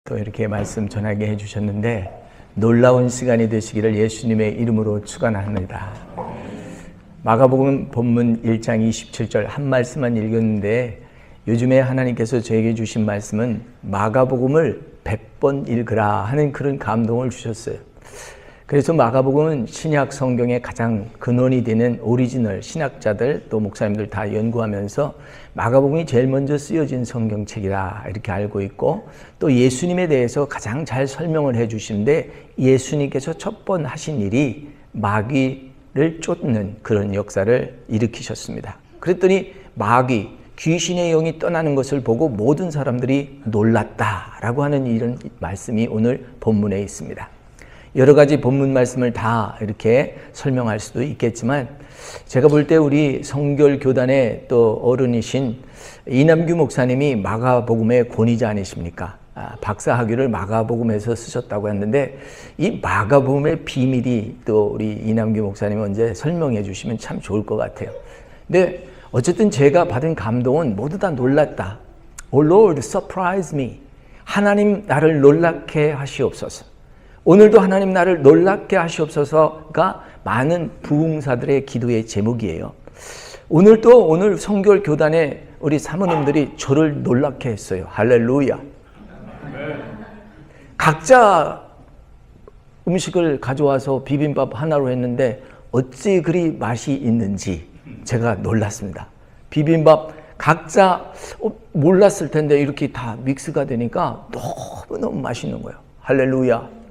또 이렇게 말씀 전하게 해주셨는데 놀라운 시간이 되시기를 예수님의 이름으로 축원합니다. 마가복음 본문 1장 27절 한 말씀만 읽었는데 요즘에 하나님께서 저에게 주신 말씀은 마가복음을 100번 읽으라 하는 그런 감동을 주셨어요. 그래서 마가복음은 신약 성경의 가장 근원이 되는 오리지널 신학자들 또 목사님들 다 연구하면서 마가복음이 제일 먼저 쓰여진 성경책이라 이렇게 알고 있고, 또 예수님에 대해서 가장 잘 설명을 해 주시는데 예수님께서 첫 번 하신 일이 마귀를 쫓는 그런 역사를 일으키셨습니다. 그랬더니 마귀, 귀신의 영이 떠나는 것을 보고 모든 사람들이 놀랐다라고 하는 이런 말씀이 오늘 본문에 있습니다. 여러 가지 본문 말씀을 다 이렇게 설명할 수도 있겠지만 제가 볼 때 우리 성결교단의 또 어른이신 이남규 목사님이 마가복음의 권위자 아니십니까? 박사학위를 마가복음에서 쓰셨다고 했는데 이 마가복음의 비밀이 또 우리 이남규 목사님이 언제 설명해 주시면 참 좋을 것 같아요. 근데 어쨌든 제가 받은 감동은 모두 다 놀랐다. Oh Lord, surprise me. 하나님 나를 놀랍게 하시옵소서. 오늘도 하나님 나를 놀랍게 하시옵소서가 많은 부흥사들의 기도의 제목이에요. 오늘 성결교단의 우리 사모님들이 저를 놀랍게 했어요. 할렐루야. 각자 음식을 가져와서 비빔밥 하나로 했는데 어찌 그리 맛이 있는지 제가 놀랐습니다. 비빔밥 각자 몰랐을 텐데 이렇게 다 믹스가 되니까 너무너무 맛있는 거예요. 할렐루야.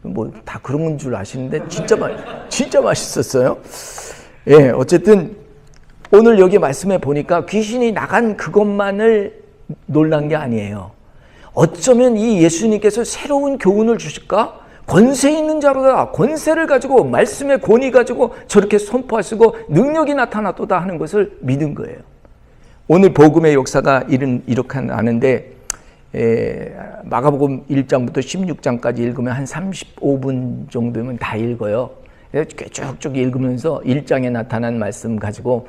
뭐 다 그런 건 줄 아시는데 진짜 맛있었어요. 예, 어쨌든 오늘 여기 말씀에 보니까 귀신이 나간 그것만을 놀란 게 아니에요. 어쩌면 이 예수님께서 새로운 교훈을 주실까? 권세 있는 자로다. 권세를 가지고 말씀의 권위 가지고 저렇게 선포하시고 능력이 나타났도다 하는 것을 믿은 거예요. 오늘 복음의 역사가 이렇게 나는데 마가복음 1장부터 16장까지 읽으면 한 35분 정도면 다 읽어요. 쭉쭉 읽으면서 1장에 나타난 말씀 가지고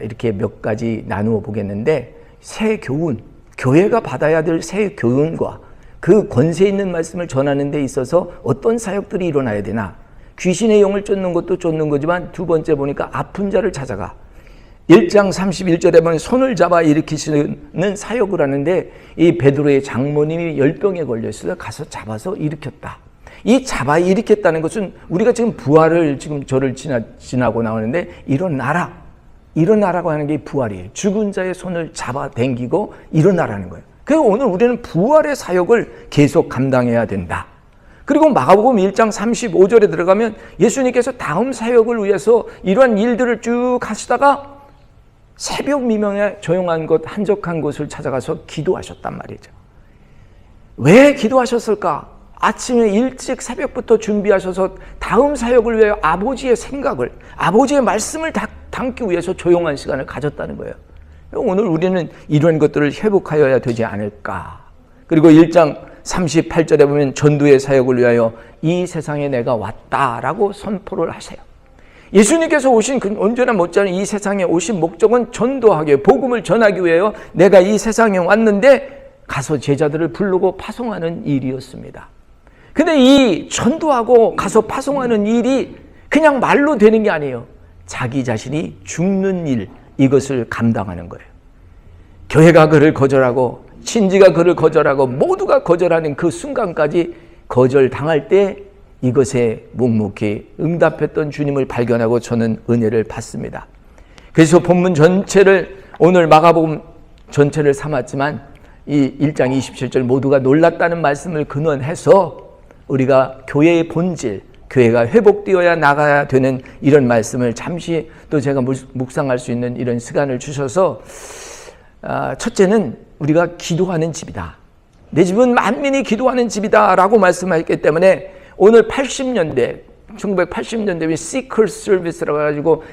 이렇게 몇 가지 나누어 보겠는데, 새 교훈, 교회가 받아야 될 새 교훈과 그 권세 있는 말씀을 전하는 데 있어서 어떤 사역들이 일어나야 되나. 귀신의 영을 쫓는 것도 쫓는 거지만 두 번째 보니까 아픈 자를 찾아가. 1장 31절에 보면 손을 잡아 일으키시는 사역을 하는데 이 베드로의 장모님이 열병에 걸렸어요. 가서 잡아서 일으켰다. 이 잡아 일으켰다는 것은 우리가 지금 부활을 지금 저를 지나고 나오는데 일어나라고 하는 게 부활이에요. 죽은 자의 손을 잡아 당기고 일어나라는 거예요. 그래서 오늘 우리는 부활의 사역을 계속 감당해야 된다. 그리고 마가복음 1장 35절에 들어가면 예수님께서 다음 사역을 위해서 이러한 일들을 쭉 하시다가 새벽 미명에 조용한 곳, 한적한 곳을 찾아가서 기도하셨단 말이죠. 왜 기도하셨을까? 아침에 일찍 새벽부터 준비하셔서 다음 사역을 위해 아버지의 생각을, 아버지의 말씀을 담기 위해서 조용한 시간을 가졌다는 거예요. 오늘 우리는 이런 것들을 회복하여야 되지 않을까. 그리고 1장 38절에 보면 전도의 사역을 위하여 이 세상에 내가 왔다라고 선포를 하세요. 예수님께서 오신 언제나 못지않은 이 세상에 오신 목적은 전도하기, 복음을 전하기 위해요. 내가 이 세상에 왔는데 가서 제자들을 부르고 파송하는 일이었습니다. 근데 이 전도하고 가서 파송하는 일이 그냥 말로 되는 게 아니에요. 자기 자신이 죽는 일, 이것을 감당하는 거예요. 교회가 그를 거절하고 친지가 그를 거절하고 모두가 거절하는 그 순간까지 거절당할 때 이것에 묵묵히 응답했던 주님을 발견하고 저는 은혜를 받습니다. 그래서 본문 전체를, 오늘 마가복음 전체를 삼았지만 이 1장 27절 모두가 놀랐다는 말씀을 근원해서 우리가 교회의 본질, 교회가 회복되어야 나가야 되는 이런 말씀을 잠시 또 제가 묵상할 수 있는 이런 시간을 주셔서, 첫째는 우리가 기도하는 집이다. 내 집은 만민이 기도하는 집이다 라고 말씀하셨기 때문에 오늘 1980년대에 Seeker Service라고 해가지고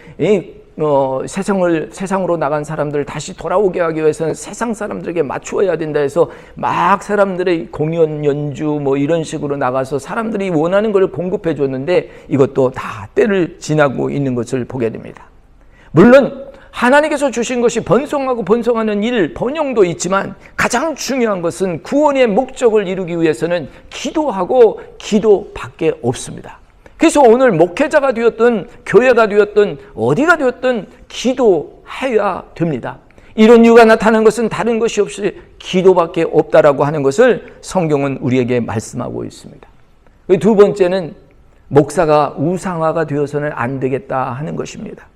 세상으로 나간 사람들을 다시 돌아오게 하기 위해서는 세상 사람들에게 맞추어야 된다 해서 막 사람들의 공연 연주 뭐 이런 식으로 나가서 사람들이 원하는 걸 공급해 줬는데 이것도 다 때를 지나고 있는 것을 보게 됩니다. 물론 하나님께서 주신 것이 번성하고 번성하는 일, 번영도 있지만 가장 중요한 것은 구원의 목적을 이루기 위해서는 기도하고 기도밖에 없습니다. 그래서 오늘 목회자가 되었든 교회가 되었든 어디가 되었든 기도해야 됩니다. 이런 이유가 나타나는 것은 다른 것이 없이 기도밖에 없다라고 하는 것을 성경은 우리에게 말씀하고 있습니다. 두 번째는 목사가 우상화가 되어서는 안 되겠다 하는 것입니다.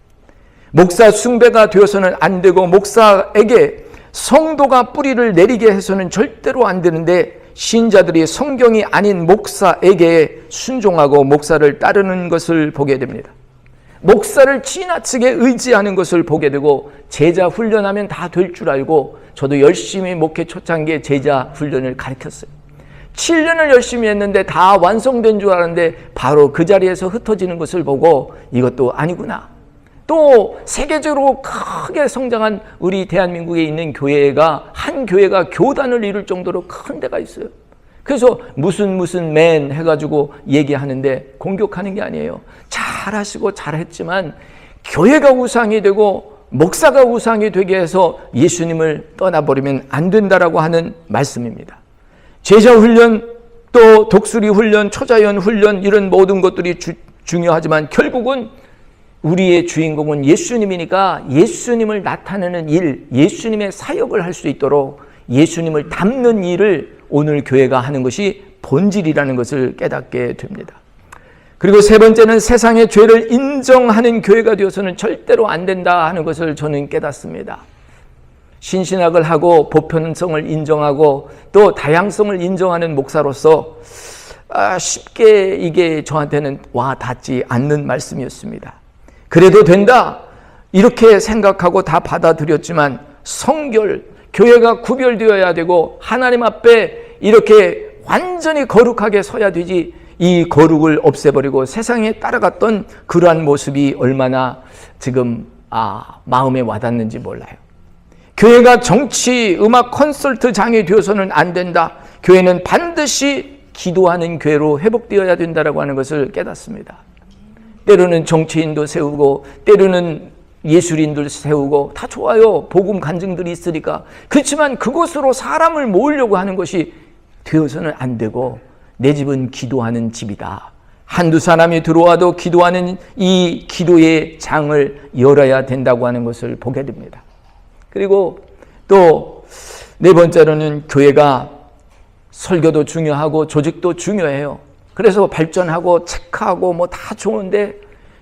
목사 숭배가 되어서는 안 되고 목사에게 성도가 뿌리를 내리게 해서는 절대로 안 되는데 신자들이 성경이 아닌 목사에게 순종하고 목사를 따르는 것을 보게 됩니다. 목사를 지나치게 의지하는 것을 보게 되고 제자 훈련하면 다 될 줄 알고 저도 열심히 목회 초창기에 제자 훈련을 가르쳤어요. 7년을 열심히 했는데 다 완성된 줄 알았는데 바로 그 자리에서 흩어지는 것을 보고 이것도 아니구나. 또 세계적으로 크게 성장한 우리 대한민국에 있는 교회가 한 교회가 교단을 이룰 정도로 큰 데가 있어요. 그래서 무슨 맨 해가지고 얘기하는데 공격하는 게 아니에요. 잘하시고 잘했지만 교회가 우상이 되고 목사가 우상이 되게 해서 예수님을 떠나버리면 안 된다라고 하는 말씀입니다. 제자 훈련, 또 독수리 훈련, 초자연 훈련 이런 모든 것들이 중요하지만 결국은 우리의 주인공은 예수님이니까 예수님을 나타내는 일, 예수님의 사역을 할 수 있도록 예수님을 담는 일을 오늘 교회가 하는 것이 본질이라는 것을 깨닫게 됩니다. 그리고 세 번째는 세상의 죄를 인정하는 교회가 되어서는 절대로 안 된다 하는 것을 저는 깨닫습니다. 신신학을 하고 보편성을 인정하고 또 다양성을 인정하는 목사로서 쉽게 이게 저한테는 와 닿지 않는 말씀이었습니다. 그래도 된다 이렇게 생각하고 다 받아들였지만 성결, 교회가 구별되어야 되고 하나님 앞에 이렇게 완전히 거룩하게 서야 되지 이 거룩을 없애버리고 세상에 따라갔던 그러한 모습이 얼마나 지금 마음에 와닿는지 몰라요. 교회가 정치, 음악 콘서트장이 되어서는 안 된다. 교회는 반드시 기도하는 교회로 회복되어야 된다라고 하는 것을 깨닫습니다. 때로는 정치인도 세우고 때로는 예술인들 세우고 다 좋아요. 복음 간증들이 있으니까. 그렇지만 그곳으로 사람을 모으려고 하는 것이 되어서는 안 되고 내 집은 기도하는 집이다. 한두 사람이 들어와도 기도하는 이 기도의 장을 열어야 된다고 하는 것을 보게 됩니다. 그리고 또 네 번째로는 교회가 설교도 중요하고 조직도 중요해요. 그래서 발전하고 체크하고 뭐 다 좋은데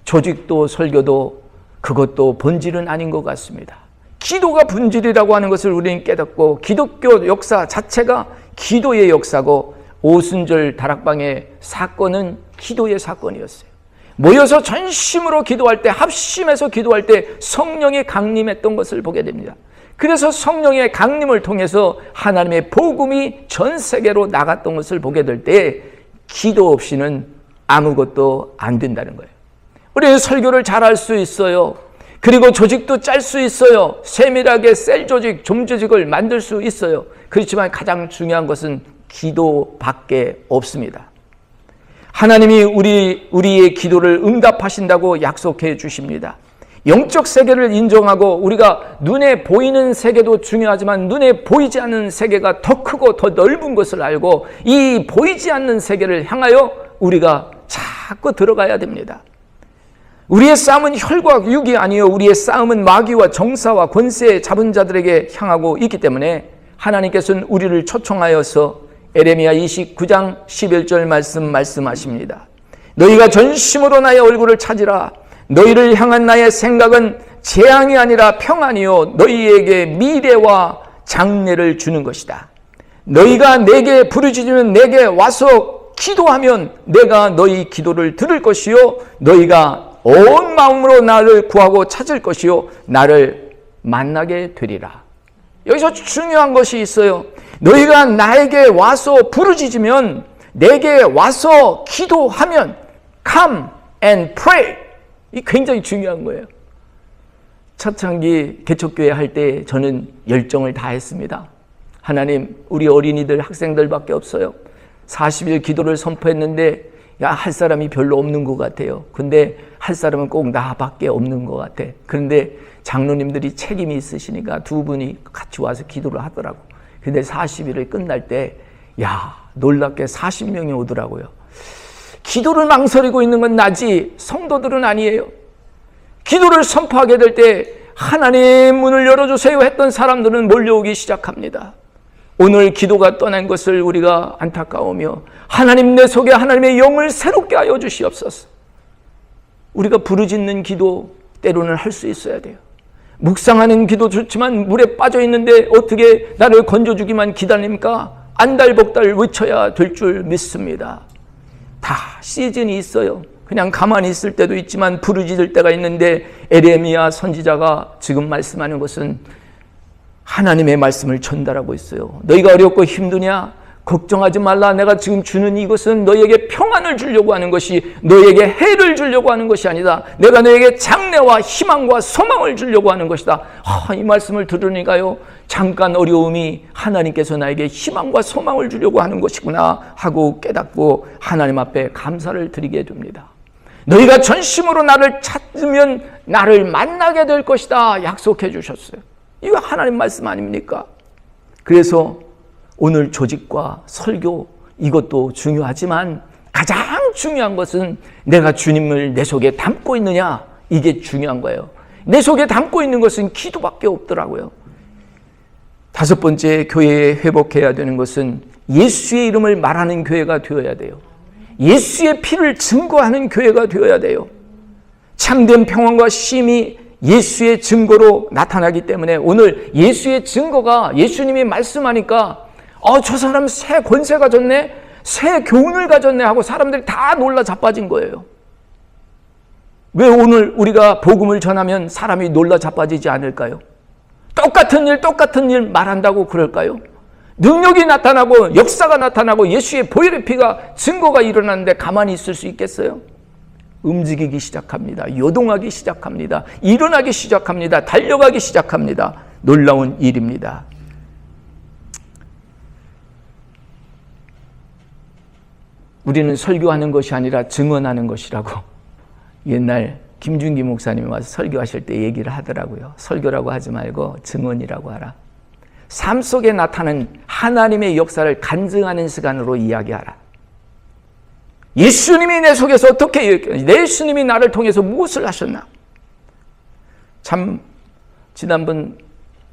조직도 설교도 그것도 본질은 아닌 것 같습니다. 기도가 본질이라고 하는 것을 우리는 깨닫고 기독교 역사 자체가 기도의 역사고 오순절 다락방의 사건은 기도의 사건이었어요. 모여서 전심으로 기도할 때 합심해서 기도할 때 성령이 강림했던 것을 보게 됩니다. 그래서 성령의 강림을 통해서 하나님의 복음이 전 세계로 나갔던 것을 보게 될 때 기도 없이는 아무것도 안 된다는 거예요. 우리는 설교를 잘할 수 있어요. 그리고 조직도 짤 수 있어요. 세밀하게 셀 조직, 좀 조직을 만들 수 있어요. 그렇지만 가장 중요한 것은 기도밖에 없습니다. 하나님이 우리의 기도를 응답하신다고 약속해 주십니다. 영적 세계를 인정하고 우리가 눈에 보이는 세계도 중요하지만 눈에 보이지 않는 세계가 더 크고 더 넓은 것을 알고 이 보이지 않는 세계를 향하여 우리가 자꾸 들어가야 됩니다. 우리의 싸움은 혈과 육이 아니요 우리의 싸움은 마귀와 정사와 권세 잡은 자들에게 향하고 있기 때문에 하나님께서는 우리를 초청하여서 에레미야 29장 11절 말씀하십니다. 너희가 전심으로 나의 얼굴을 찾으라. 너희를 향한 나의 생각은 재앙이 아니라 평안이요 너희에게 미래와 장래를 주는 것이다. 너희가 내게 부르짖으면 내게 와서 기도하면 내가 너희 기도를 들을 것이요 너희가 온 마음으로 나를 구하고 찾을 것이요 나를 만나게 되리라. 여기서 중요한 것이 있어요. 너희가 나에게 와서 부르짖으면 내게 와서 기도하면 come and pray. 이 굉장히 중요한 거예요. 초창기 개척교회 할 때 저는 열정을 다했습니다. 하나님, 우리 어린이들 학생들밖에 없어요. 40일 기도를 선포했는데 야, 할 사람이 별로 없는 것 같아요. 근데 할 사람은 꼭 나밖에 없는 것 같아. 그런데 장로님들이 책임이 있으시니까 두 분이 같이 와서 기도를 하더라고. 근데 40일을 끝날 때, 야, 놀랍게 40명이 오더라고요. 기도를 망설이고 있는 건 나지 성도들은 아니에요. 기도를 선포하게 될 때 하나님 문을 열어주세요 했던 사람들은 몰려오기 시작합니다. 오늘 기도가 떠난 것을 우리가 안타까우며 하나님 내 속에 하나님의 영을 새롭게 하여 주시옵소서. 우리가 부르짖는 기도 때로는 할 수 있어야 돼요. 묵상하는 기도 좋지만 물에 빠져 있는데 어떻게 나를 건져주기만 기다립니까? 안달복달 외쳐야 될 줄 믿습니다. 다 시즌이 있어요. 그냥 가만히 있을 때도 있지만 부르짖을 때가 있는데 에레미야 선지자가 지금 말씀하는 것은 하나님의 말씀을 전달하고 있어요. 너희가 어렵고 힘드냐? 걱정하지 말라. 내가 지금 주는 이것은 너희에게 평안을 주려고 하는 것이 너희에게 해를 주려고 하는 것이 아니다. 내가 너희에게 장래와 희망과 소망을 주려고 하는 것이다. 이 말씀을 들으니까요, 잠깐 어려움이 하나님께서 나에게 희망과 소망을 주려고 하는 것이구나 하고 깨닫고 하나님 앞에 감사를 드리게 됩니다. 너희가 전심으로 나를 찾으면 나를 만나게 될 것이다 약속해 주셨어요. 이거 하나님 말씀 아닙니까? 그래서 오늘 조직과 설교 이것도 중요하지만 가장 중요한 것은 내가 주님을 내 속에 담고 있느냐, 이게 중요한 거예요. 내 속에 담고 있는 것은 기도밖에 없더라고요. 다섯 번째, 교회에 회복해야 되는 것은 예수의 이름을 말하는 교회가 되어야 돼요. 예수의 피를 증거하는 교회가 되어야 돼요. 참된 평안과 쉼이 예수의 증거로 나타나기 때문에 오늘 예수의 증거가 예수님이 말씀하니까 저 사람 새 권세 가졌네, 새 교훈을 가졌네 하고 사람들이 다 놀라 자빠진 거예요. 왜 오늘 우리가 복음을 전하면 사람이 놀라 자빠지지 않을까요? 똑같은 일 말한다고 그럴까요? 능력이 나타나고 역사가 나타나고 예수의 보혈의 피가 증거가 일어나는데 가만히 있을 수 있겠어요? 움직이기 시작합니다. 요동하기 시작합니다. 일어나기 시작합니다. 달려가기 시작합니다. 놀라운 일입니다. 우리는 설교하는 것이 아니라 증언하는 것이라고 옛날 김준기 목사님이 와서 설교하실 때 얘기를 하더라고요. 설교라고 하지 말고 증언이라고 하라. 삶 속에 나타나는 하나님의 역사를 간증하는 시간으로 이야기하라. 예수님이 내 속에서 어떻게, 예수님이 나를 통해서 무엇을 하셨나? 참 지난번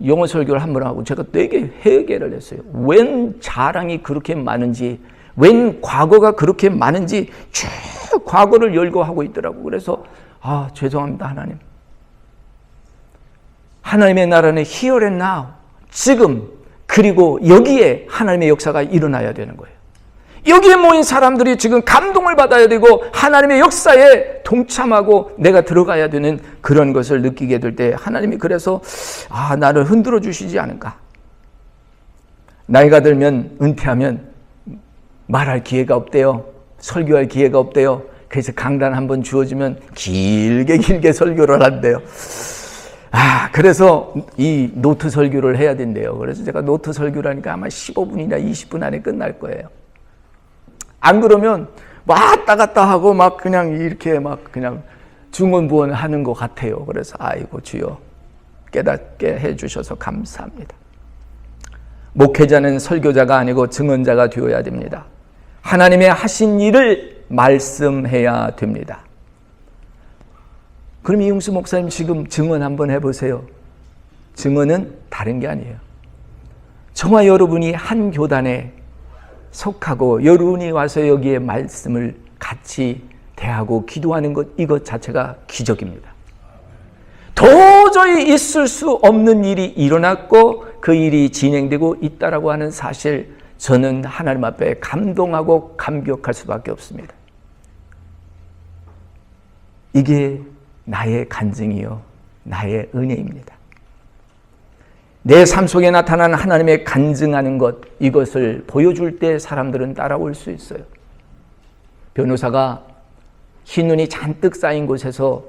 영어 설교를 한 번 하고 제가 되게 회개를 했어요. 웬 자랑이 그렇게 많은지, 웬 과거가 그렇게 많은지 쭉 과거를 열거하고 있더라고. 그래서 죄송합니다 하나님. 하나님의 나라는 here and now, 지금, 그리고 여기에 하나님의 역사가 일어나야 되는 거예요. 여기에 모인 사람들이 지금 감동을 받아야 되고 하나님의 역사에 동참하고 내가 들어가야 되는 그런 것을 느끼게 될 때 하나님이 그래서 나를 흔들어 주시지 않을까. 나이가 들면 은퇴하면 말할 기회가 없대요. 설교할 기회가 없대요. 그래서 강단 한번 주어지면 길게 설교를 한대요. 그래서 이 노트 설교를 해야 된대요. 그래서 제가 노트 설교를 하니까 아마 15분이나 20분 안에 끝날 거예요. 안 그러면 왔다 갔다 하고 막 그냥 이렇게 막 그냥 중언부언 하는 것 같아요. 그래서 아이고 주여 깨닫게 해주셔서 감사합니다. 목회자는 설교자가 아니고 증언자가 되어야 됩니다. 하나님의 하신 일을 말씀해야 됩니다. 그럼 이용수 목사님 지금 증언 한번 해보세요. 증언은 다른 게 아니에요. 저와 여러분이 한 교단에 속하고 여러분이 와서 여기에 말씀을 같이 대하고 기도하는 것, 이것 자체가 기적입니다. 도저히 있을 수 없는 일이 일어났고 그 일이 진행되고 있다라고 하는 사실, 저는 하나님 앞에 감동하고 감격할 수밖에 없습니다. 이게 나의 간증이요, 나의 은혜입니다. 내 삶 속에 나타나는 하나님의 간증하는 것, 이것을 보여줄 때 사람들은 따라올 수 있어요. 변호사가 흰눈이 잔뜩 쌓인 곳에서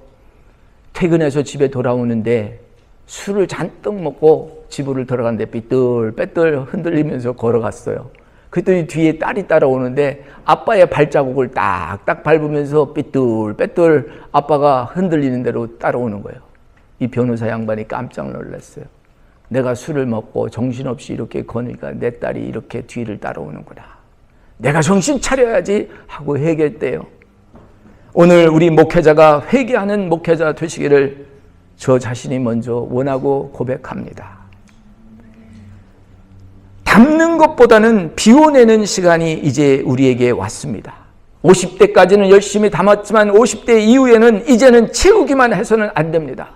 퇴근해서 집에 돌아오는데 술을 잔뜩 먹고 집으로 들어갔는데 삐뚤빼뚤 흔들리면서 걸어갔어요. 그랬더니 뒤에 딸이 따라오는데 아빠의 발자국을 딱딱 밟으면서 삐뚤빼뚤 아빠가 흔들리는 대로 따라오는 거예요. 이 변호사 양반이 깜짝 놀랐어요. 내가 술을 먹고 정신없이 이렇게 거니까 내 딸이 이렇게 뒤를 따라오는구나. 내가 정신 차려야지 하고 회개했대요. 오늘 우리 목회자가 회개하는 목회자 되시기를 저 자신이 먼저 원하고 고백합니다. 담는 것보다는 비워내는 시간이 이제 우리에게 왔습니다. 50대까지는 열심히 담았지만 50대 이후에는 이제는 채우기만 해서는 안 됩니다.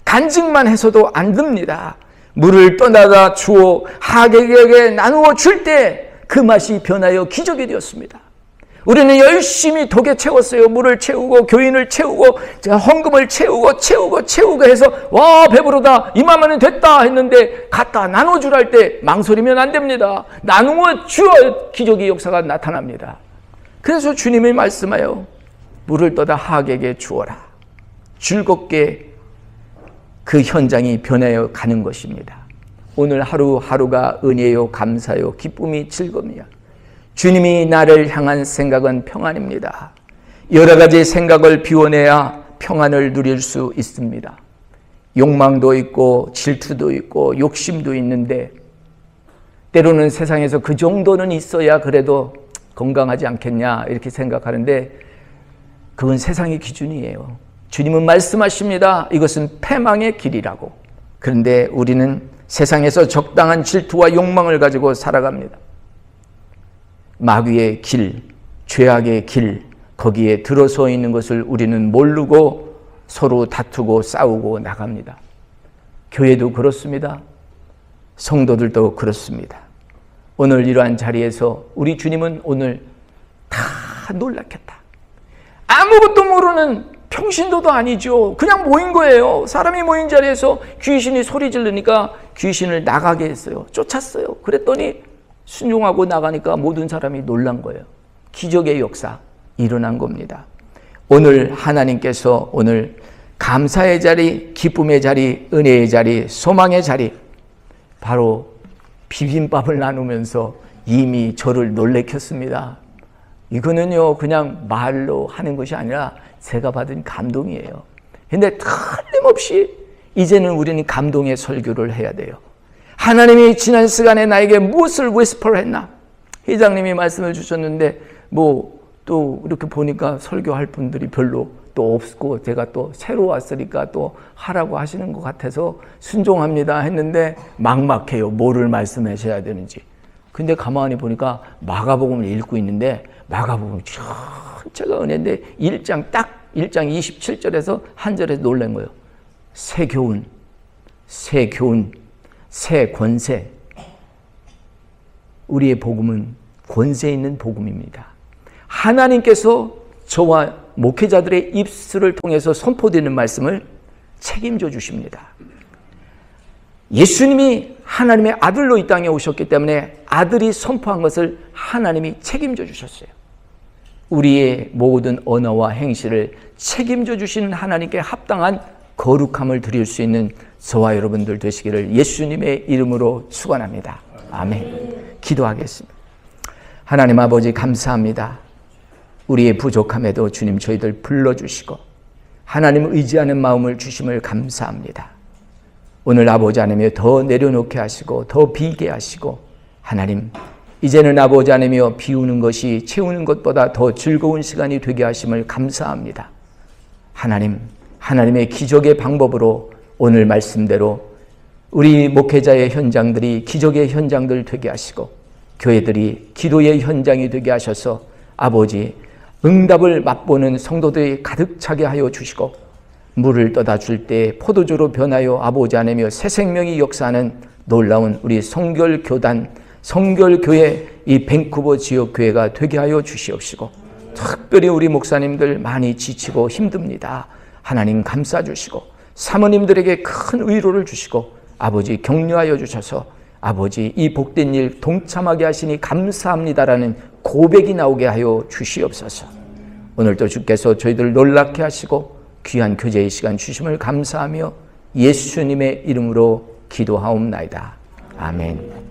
간증만 해서도 안 됩니다. 물을 떠나다 주어 하객에게 나누어 줄 때 그 맛이 변하여 기적이 되었습니다. 우리는 열심히 독에 채웠어요. 물을 채우고 교인을 채우고 헌금을 채우고 해서 와 배부르다 이만하면 됐다 했는데 갖다 나눠주라 할 때 망설이면 안 됩니다. 나누어 주어 기적의 역사가 나타납니다. 그래서 주님이 말씀하여 물을 떠다 하객에게 주어라. 즐겁게 그 현장이 변하여 가는 것입니다. 오늘 하루하루가 은혜요 감사요 기쁨이 즐거움이야. 주님이 나를 향한 생각은 평안입니다. 여러 가지 생각을 비워내야 평안을 누릴 수 있습니다. 욕망도 있고 질투도 있고 욕심도 있는데 때로는 세상에서 그 정도는 있어야 그래도 건강하지 않겠냐 이렇게 생각하는데 그건 세상의 기준이에요. 주님은 말씀하십니다. 이것은 패망의 길이라고. 그런데 우리는 세상에서 적당한 질투와 욕망을 가지고 살아갑니다. 마귀의 길, 죄악의 길, 거기에 들어서 있는 것을 우리는 모르고 서로 다투고 싸우고 나갑니다. 교회도 그렇습니다. 성도들도 그렇습니다. 오늘 이러한 자리에서 우리 주님은 오늘 다 놀랐겠다. 아무것도 모르는 평신도도 아니죠. 그냥 모인 거예요. 사람이 모인 자리에서 귀신이 소리 지르니까 귀신을 나가게 했어요. 쫓았어요. 그랬더니 순종하고 나가니까 모든 사람이 놀란 거예요. 기적의 역사 일어난 겁니다. 오늘 하나님께서 오늘 감사의 자리, 기쁨의 자리, 은혜의 자리, 소망의 자리 바로 비빔밥을 나누면서 이미 저를 놀래켰습니다. 이거는요 그냥 말로 하는 것이 아니라 제가 받은 감동이에요. 근데 틀림없이 이제는 우리는 감동의 설교를 해야 돼요. 하나님이 지난 시간에 나에게 무엇을 위스퍼를 했나? 회장님이 말씀을 주셨는데 또 이렇게 보니까 설교할 분들이 별로 또 없고 제가 또 새로 왔으니까 또 하라고 하시는 것 같아서 순종합니다 했는데 막막해요. 뭐를 말씀하셔야 되는지. 근데 가만히 보니까 마가복음을 읽고 있는데 마가복음 전체가 은혜인데 1장 27절에서 한 절에서 놀란 거예요. 새 교훈, 새 권세. 우리의 복음은 권세 있는 복음입니다. 하나님께서 저와 목회자들의 입술을 통해서 선포되는 말씀을 책임져 주십니다. 예수님이 하나님의 아들로 이 땅에 오셨기 때문에 아들이 선포한 것을 하나님이 책임져 주셨어요. 우리의 모든 언어와 행실을 책임져 주시는 하나님께 합당한 거룩함을 드릴 수 있는 저와 여러분들 되시기를 예수님의 이름으로 축원합니다. 아멘. 기도하겠습니다. 하나님 아버지 감사합니다. 우리의 부족함에도 주님 저희들 불러주시고 하나님을 의지하는 마음을 주심을 감사합니다. 오늘 아버지 하나님여 더 내려놓게 하시고 더 비게 하시고 하나님 이제는 아버지 하나님여 비우는 것이 채우는 것보다 더 즐거운 시간이 되게 하심을 감사합니다. 하나님의 기적의 방법으로 오늘 말씀대로 우리 목회자의 현장들이 기적의 현장들 되게 하시고 교회들이 기도의 현장이 되게 하셔서 아버지 응답을 맛보는 성도들이 가득 차게 하여 주시고 물을 떠다 줄 때 포도주로 변하여 아버지 하나님여 새 생명이 역사하는 놀라운 우리 성결교단 성결교회 이 밴쿠버 지역교회가 되게 하여 주시옵시고 특별히 우리 목사님들 많이 지치고 힘듭니다. 하나님 감싸주시고 사모님들에게 큰 위로를 주시고 아버지 격려하여 주셔서 아버지 이 복된 일 동참하게 하시니 감사합니다라는 고백이 나오게 하여 주시옵소서. 오늘도 주께서 저희들 놀랍게 하시고 귀한 교제의 시간 주심을 감사하며 예수님의 이름으로 기도하옵나이다. 아멘.